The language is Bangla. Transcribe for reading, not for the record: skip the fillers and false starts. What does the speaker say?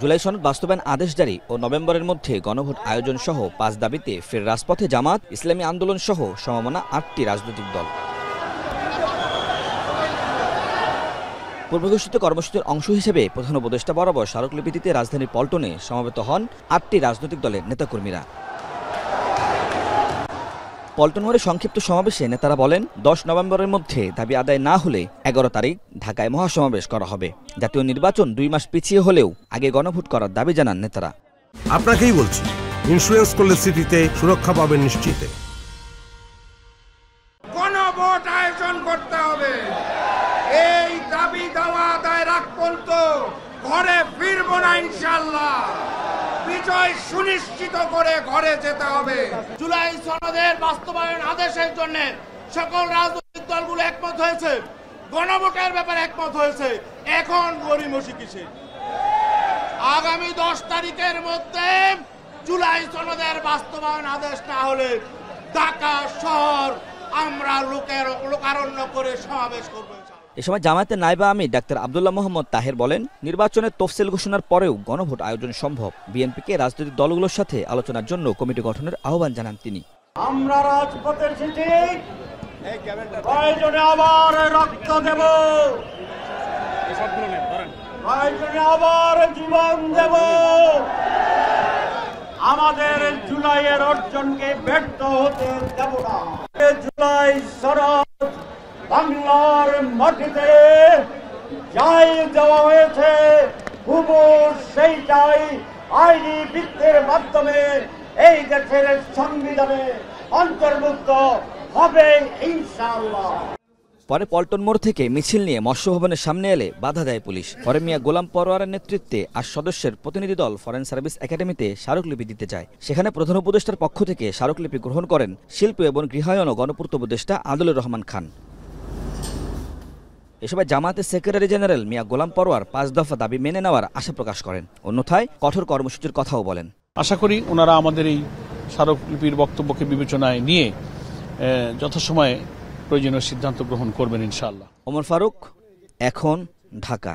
জুলাই সনদ বাস্তবায়ন আদেশ জারি ও নভেম্বরের মধ্যে গণভোট আয়োজন সহ ৫ দাবিতে ফের রাজপথে জামাত, ইসলামী আন্দোলন সহ সমমনা ৮টি রাজনৈতিক দল। পূর্বঘোষিত কর্মসূচির অংশ হিসেবে প্রধান উপদেষ্টা বরাবর স্মারকলিপিতে রাজধানীর পল্টনে সমবেত হন ৮টি রাজনৈতিক দলের নেতাকর্মীরা। পল্টন মোড়ে সংক্ষিপ্ত সমাবেশে নেতারা বলেন, ১০ নভেম্বরের মধ্যে দাবি আদায় না হলে ১১ তারিখ ঢাকায় মহাসমাবেশ করা হবে। জাতীয় নির্বাচন ২ মাস পিছিয়ে হলেও আগে গণভোট করার দাবি জানান নেতারা। আপনাকেই বলছি, ইন্স্যুরেন্স করলে সিটিতে সুরক্ষা পাবেন নিশ্চিত। গণভোট আয়োজন করতে হবে। এই দাবি দাওয়া আদায় রাখ পর্যন্ত ঘরে ফিরবো না ইনশাআল্লাহ। বিজয় সুনিশ্চিত করে ঘরে যেতে হবে। জুলাই সনদের বাস্তবায়ন আদেশের জন্য সকল রাজনৈতিক দলগুলো একমত হয়েছে, গণভোটের ব্যাপারে একমত হয়েছে। এখন গড়িমসি কিসে? আগামী ১০ তারিখের মধ্যে জুলাই সনদের বাস্তবায়ন আদেশ না হলে ঢাকা শহর আমরা লোকারণ্য করে সমাবেশ করবো। এ সময় জামায়াতের নায়েবে আমির ডাক্তার আব্দুল্লাহ মোহাম্মদ তাহের বলেন, নির্বাচনের তফসিল ঘোষণার পরেও গণভোট আয়োজন সম্ভব। বিএনপিকে রাজনৈতিক দলগুলোর সাথে আলোচনার জন্য কমিটি গঠনের আহ্বান জানান তিনি। আমরা রাজপথের চিঠি প্রয়োজনে আবার রক্ত দেব, প্রয়োজনে আবার জীবন দেব। আমাদের জুলাইয়ের অর্জনকে ব্যর্থ হতে দেব না। জুলাই সনদ বাংলার মাটিতে যাই দেওয়া হয়েছে হুবহু সেইটাই আইনি ভিত্তির মাধ্যমে এই দেশের সংবিধানে অন্তর্ভুক্ত হবে ইনশাআল্লাহ। পরে পল্টন মোড় থেকে মিছিল নিয়ে মৎস্য ভবনের সামনে এলে বাধা দেয় পুলিশ। পরে মিয়া গোলাম পরোয়ারের নেতৃত্বে ৮ সদস্যের প্রতিনিধি দল ফরেন সার্ভিস একাডেমিতে স্মারকলিপি দিতে যায়। সেখানে প্রধান উপদেষ্টার পক্ষ থেকে স্মারকলিপি গ্রহণ করেন শিল্প এবং গৃহায়ন ও গণপূর্ত উপদেষ্টা আদিলুর রহমান খান। এসময় জামায়াতের সেক্রেটারি জেনারেল মিয়া গোলাম পরোয়ার ৫ দফা দাবি মেনে নেওয়ার আশা প্রকাশ করেন। অন্যথায় কঠোর কর্মসূচির কথাও বলেন। আশা করি ওনারা আমাদের এই স্মারকলিপির বক্তব্যকে বিবেচনায় নিয়ে যথাসময়ে প্রয়োজনীয় সিদ্ধান্ত গ্রহণ করবেন ইনশাআল্লাহ। ওমর ফারুক, এখন, ঢাকা।